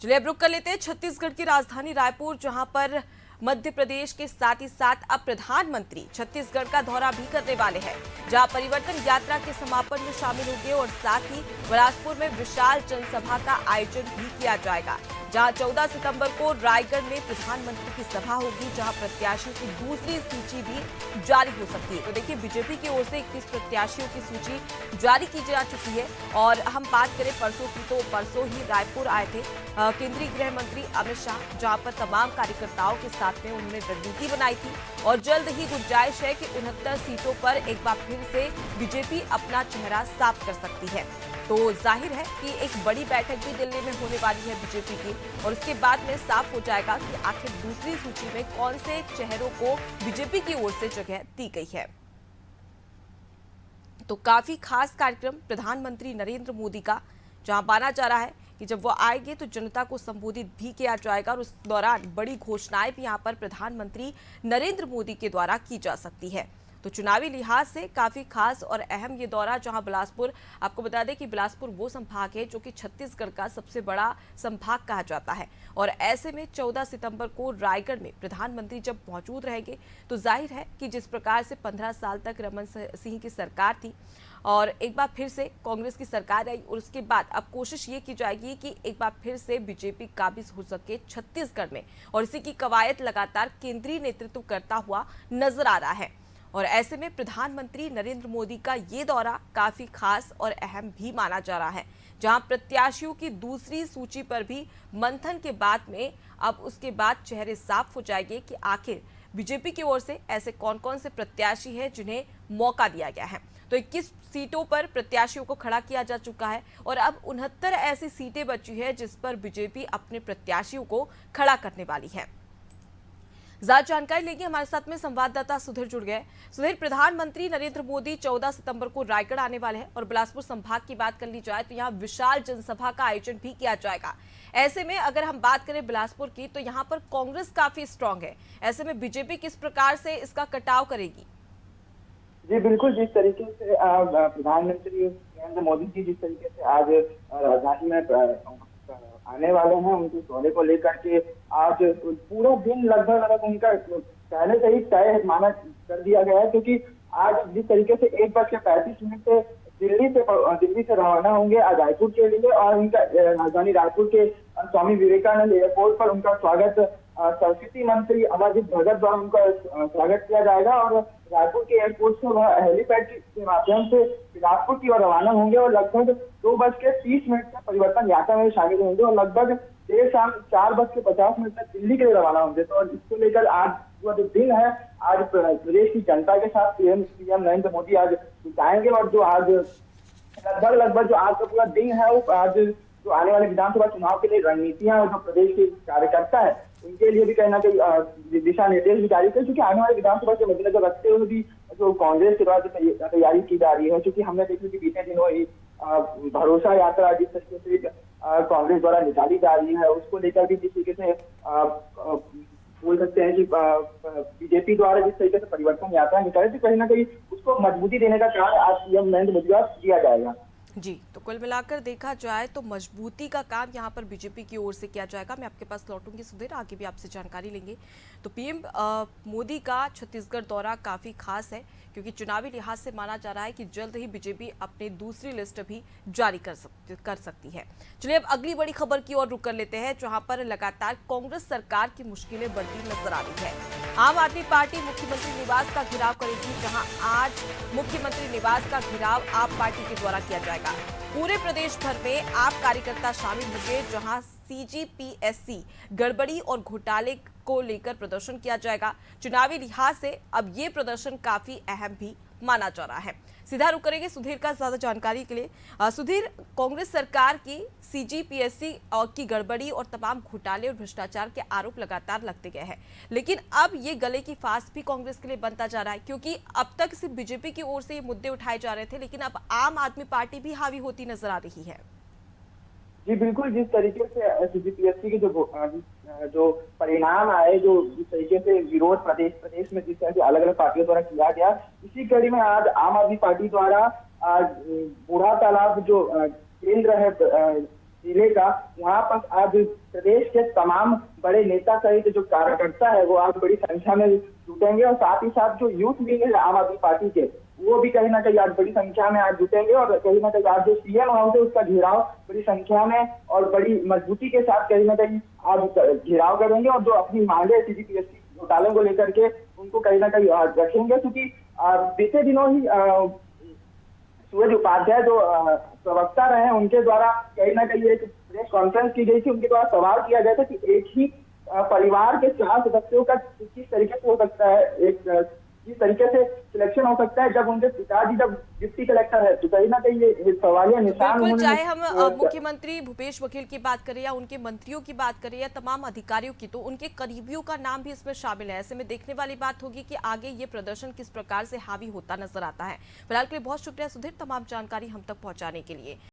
चलिए अब रुक कर लेते हैं छत्तीसगढ़ की राजधानी रायपुर, जहां पर मध्य प्रदेश के साथ ही साथ अब प्रधानमंत्री छत्तीसगढ़ का दौरा भी करने वाले हैं, जहां परिवर्तन यात्रा के समापन में शामिल होंगे और साथ ही बिलासपुर में विशाल जनसभा का आयोजन भी किया जाएगा, जहां 14 सितंबर को रायगढ़ में प्रधानमंत्री की सभा होगी, जहां प्रत्याशियों की दूसरी सूची भी जारी हो सकती है। तो देखिए, बीजेपी की ओर से 21 प्रत्याशियों की सूची जारी की जा चुकी है। और हम बात करें परसों की, तो परसों ही रायपुर आए थे केंद्रीय गृह मंत्री अमित शाह, जहां पर तमाम कार्यकर्ताओं के साथ में उन्होंने रणनीति बनाई थी और जल्द ही गुंजाइश है कि 69 सीटों पर एक बार फिर से बीजेपी अपना चेहरा साफ कर सकती है। तो जाहिर है कि एक बड़ी बैठक भी दिल्ली में होने वाली है बीजेपी की, और उसके बाद में साफ हो जाएगा कि आखिर दूसरी सूची में कौन से चेहरों को बीजेपी की ओर से जगह दी गई है। तो काफी खास कार्यक्रम प्रधानमंत्री नरेंद्र मोदी का, जहां माना जा रहा है कि जब वो आएंगे तो जनता को संबोधित भी किया जाएगा और उस दौरान बड़ी घोषणाएं भी यहां पर प्रधानमंत्री नरेंद्र मोदी के द्वारा की जा सकती है। तो चुनावी लिहाज से काफी खास और अहम ये दौरा, जहां बिलासपुर, आपको बता दें कि बिलासपुर वो संभाग है जो कि छत्तीसगढ़ का सबसे बड़ा संभाग कहा जाता है, और ऐसे में 14 सितंबर को रायगढ़ में प्रधानमंत्री जब मौजूद रहेंगे तो जाहिर है कि जिस प्रकार से 15 साल तक रमन सिंह की सरकार थी और एक बार फिर से कांग्रेस की सरकार आई, और उसके बाद अब कोशिश ये की जाएगी कि एक बार फिर से बीजेपी काबिज हो सके छत्तीसगढ़ में, और इसी की कवायद लगातार केंद्रीय नेतृत्व करता हुआ नजर आ रहा है। और ऐसे में प्रधानमंत्री नरेंद्र मोदी का ये दौरा काफी खास और अहम भी माना जा रहा है, जहां प्रत्याशियों की दूसरी सूची पर भी मंथन के बाद में अब उसके बाद चेहरे साफ हो जाएंगे कि आखिर बीजेपी की ओर से ऐसे कौन कौन से प्रत्याशी हैं जिन्हें मौका दिया गया है। तो 21 सीटों पर प्रत्याशियों को खड़ा किया जा चुका है और अब 69 ऐसी सीटें बची है जिस पर बीजेपी अपने प्रत्याशियों को खड़ा करने वाली है। ज्यादा जानकारी लेंगे, हमारे साथ में संवाददाता सुधीर जुड़ गए। सुधीर, प्रधानमंत्री नरेंद्र मोदी 14 सितंबर को रायगढ़ आने वाले हैं और बिलासपुर संभाग की बात कर ली जाए तो यहाँ विशाल जनसभा का आयोजन भी किया जाएगा। ऐसे में अगर हम बात करें बिलासपुर की, तो यहाँ पर कांग्रेस काफी स्ट्रांग है, ऐसे में बीजेपी किस प्रकार से इसका कटाव करेगी? जी बिल्कुल, जिस तरीके से प्रधानमंत्री नरेंद्र मोदी जी जिस तरीके से आज राजधानी में आने वाले हैं, उनके दौरे को लेकर के आज पूरा दिन लगभग उनका पहले से ही तय माना कर दिया गया है, क्योंकि आज जिस तरीके से 1:35 से दिल्ली से रवाना होंगे आज रायपुर के लिए, और उनका राजधानी रायपुर के स्वामी विवेकानंद एयरपोर्ट पर उनका स्वागत संस्कृति मंत्री अमरजीत भगत द्वारा उनका स्वागत किया जाएगा, और रायपुर के एयरपोर्ट से वह हेलीपैड के माध्यम से बिलासपुर की ओर रवाना होंगे और लगभग 2:30 तक परिवर्तन यात्रा में शामिल होंगे और लगभग देर शाम 4:50 तक दिल्ली के लिए रवाना होंगे। तो इसको लेकर आज जो दिन है, आज प्रदेश की जनता के साथ पीएम नरेंद्र मोदी आज बिताएंगे, और जो आज लगभग जो आज का पूरा दिन है वो आज जो आने वाले विधानसभा चुनाव के लिए रणनीतियां और जो प्रदेश के कार्यकर्ता है उनके लिए भी कहीं ना कहीं दिशा निर्देश भी जारी करे, क्योंकि आने वाले विधानसभा के मद्देनजर रखते हुए भी जो कांग्रेस के द्वारा तैयारी की जा रही है, क्योंकि हमने देखा कि बीते दिनों ही भरोसा यात्रा जिस तरीके से कांग्रेस द्वारा निकाली जा रही है, उसको लेकर भी जिस तरीके से बोल सकते हैं कि बीजेपी द्वारा जिस तरीके से परिवर्तन यात्रा निकाले, तो कहीं ना कहीं उसको मजबूती देने का कार्य आज पीएम नरेंद्र मोदी द्वारा किया जाएगा। जी, तो कुल मिलाकर देखा जाए तो मजबूती का काम यहाँ पर बीजेपी की ओर से किया जाएगा। मैं आपके पास लौटूंगी सुधीर, आगे भी आपसे जानकारी लेंगे। तो पीएम मोदी का छत्तीसगढ़ दौरा काफी खास है, क्योंकि चुनावी लिहाज से माना जा रहा है कि जल्द ही बीजेपी अपनी दूसरी लिस्ट भी जारी कर सकती है। चलिए अब अगली बड़ी खबर की ओर रुक कर लेते हैं, जहां पर लगातार कांग्रेस सरकार की मुश्किलें बढ़ती नजर आ रही है। आम आदमी पार्टी मुख्यमंत्री निवास का घेराव करेगी, जहां आज मुख्यमंत्री निवास का घेराव आप पार्टी के द्वारा किया जाएगा। पूरे प्रदेश भर में आप कार्यकर्ता शामिल होंगे, जहां सीजीपीएससी गड़बड़ी और घोटाले को लेकर प्रदर्शन किया जाएगा। चुनावी लिहाज से अब ये प्रदर्शन काफी अहम भी माना जा रहा है। सीधा रुक करेंगे सुधीर का ज्यादा जानकारी के लिए। सुधीर, कांग्रेस सरकार की सीजीपीएससी की गड़बड़ी और तमाम घोटाले और भ्रष्टाचार के आरोप लगातार लगते गए हैं, लेकिन अब ये गले की फांस भी कांग्रेस के लिए बनता जा रहा है, क्योंकि अब तक सिर्फ बीजेपी की ओर से ये मुद्दे उठाए जा रहे थे, लेकिन अब आम आदमी पार्टी भी हावी होती नजर आ रही है। जी बिल्कुल, जिस तरीके से सीजीपीएससी के जो परिणाम आए, जो जिस तरीके से विरोध प्रदेश में जिस तरह से अलग अलग पार्टियों द्वारा किया गया, इसी कड़ी में आज आम आदमी पार्टी द्वारा बूढ़ा तालाब जो केंद्र है जिले का, वहाँ पर आज प्रदेश के तमाम बड़े नेता सहित जो कार्यकर्ता है वो आज बड़ी संख्या में जुटेंगे और साथ ही साथ जो यूथ विंग है आम आदमी पार्टी के, वो भी कहीं ना कहीं आज बड़ी संख्या में आज जुटेंगे और कहीं ना कहीं आज जो सीएम हाउस है उसका घेराव बड़ी संख्या में और बड़ी मजबूती के साथ कहीं ना कहीं आज घेराव करेंगे और जो अपनी मांगे सीजीपीएससी घोटाले को लेकर के उनको कहीं ना कहीं रखेंगे, क्योंकि बीते दिनों ही सूरज उपाध्याय जो प्रवक्ता रहे हैं उनके द्वारा कहीं ना कहीं एक प्रेस कॉन्फ्रेंस की गई थी, उनके द्वारा सवाल किया गया था कि एक ही परिवार के 4 सदस्यों का किस तरीके से हो सकता है, एक किस तरीके से सिलेक्शन हो सकता है जब उनके पिताजी जब डिप्टी कलेक्टर है, तो कहीं ना कहीं ये सवालिया निशान बिल्कुल, चाहे हम मुख्यमंत्री भूपेश बघेल की बात करें या उनके मंत्रियों की बात करें या तमाम अधिकारियों की, तो उनके करीबियों का नाम भी इसमें शामिल है। ऐसे में देखने वाली बात होगी कि आगे ये प्रदर्शन किस प्रकार से हावी होता नजर आता है। फिलहाल के लिए बहुत शुक्रिया सुधीर, तमाम जानकारी हम तक पहुंचाने के लिए।